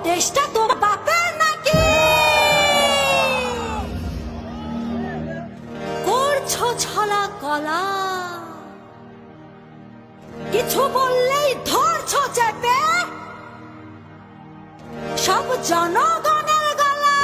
দেশটা তোমার বাপের নাকি? করছো ছলা কলা, কিছু বললেই ধরছো চেপে সব জনগণের গলা।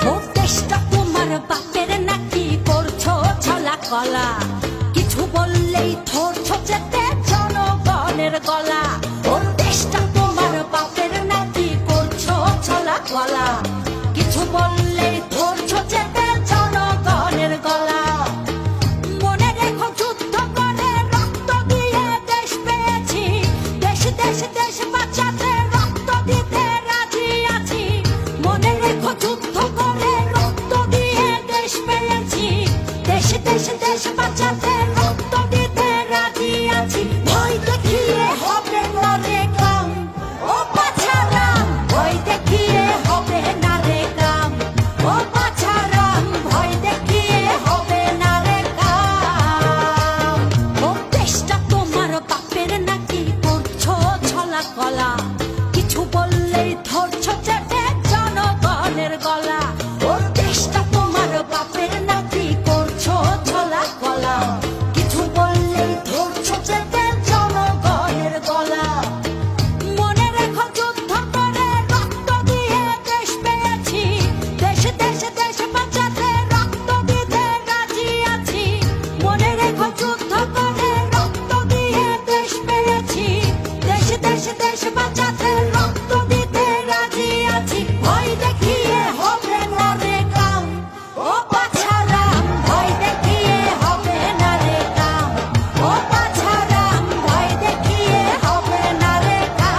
ও দেশটা তোমার বাপের নাকি? করছো ছলা কলা, কিছু বললেই ধরছো চেপে জনগণের গলা। ওর দেশটা তোমার বাপের নাকি? করছো ছলা কলা, কিছু বললেই ধরছো চেপে জনগণের গলা। মনে রেখো যুদ্ধ করে রক্ত দিয়ে দেশ পেয়েছি, দেশ দেশ দেশ বাঁচাতে রক্ত দিতে রাজি আছি। মনে রেখো যুদ্ধ করে রক্ত দিয়ে দেশ পেয়েছি, দেশ দেশ দেশ বাঁচাতে রক্ত দিতে রাজি আছি। ভয় দেখিয়ে হবে না রে কাম, ও বাছারাম, ভয় দেখিয়ে হবে না রে কাম, ও বাছারাম, ভয় দেখিয়ে হবে না রে কাম। ও দেশটা তোমার বাপের নাকি? করছো ছলা কলা, কিছু বললেই ধরছো চেপে জনগণের গলা। ও দেশটা তোমার বাপের নাকি? করছো ছলা কলা, কিছু বললেই ধরছো চেপে জনগণের গলা। মনে রেখো যুদ্ধ করে রক্ত দিয়ে দেশ পেয়েছি, দেশ দেশ দেশ বাঁচাতে রক্ত দিতে রাজি আছি। মনে রেখো যুদ্ধ করে রক্ত দিয়ে দেশ পেয়েছি, দেশ দেশ দেশ বাঁচাতে রক্ত দিতে রাজি আছি। ভয় দেখিয়ে হবে না রে কাম, ও বাছারাম, ভয় দেখিয়ে হবে না রে কাম, ও বাছারাম, ভয় দেখিয়ে হবে না রে কাম।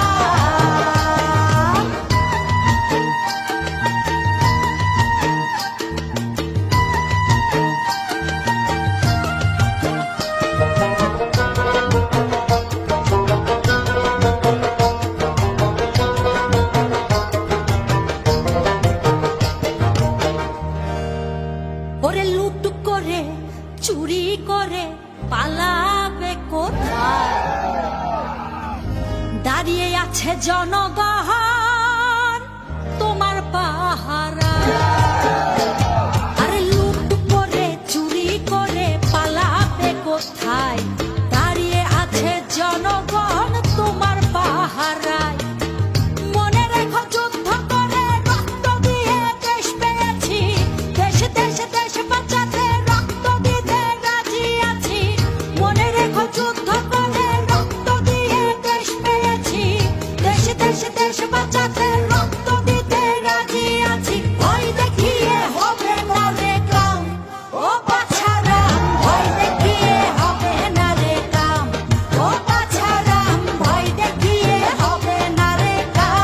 ওরে লুট করে চুরি করে পালাবে কোথায়? দাঁড়িয়ে আছে জনগণ তোমার পাহারা। আরে লুট করে চুরি করে পালাবে কোথায়? দাঁড়িয়ে আছে জনগণ তোমার পাহারায়। মনে রেখো যুদ্ধ করে রক্ত দিয়ে দেশ পেয়েছি, দেশ দেশ দেশ বাঁচাতে রক্ত দিতে রাজি আছি। মনে রেখো যুদ্ধ করে রক্ত দিয়ে দেশ পেয়েছি, দেশ দেশ দেশ বাঁচাতে রক্ত দিতে রাজি আছি। ভয় দেখিয়ে হবে না রে কাম, ও বাছারাম, ভয় দেখিয়ে হবে না রে কাম, ও বাছারাম, ভয় দেখিয়ে হবে না রে কাম।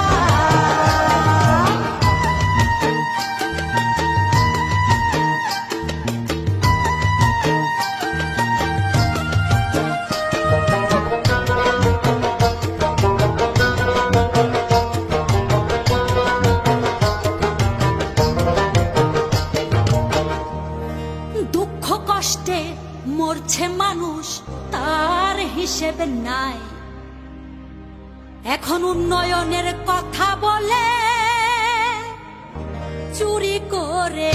দুঃখ কষ্টে মরছে মানুষ, তার হিসেব নাই। এখন উন্নয়নের কথা বলে চুরি করে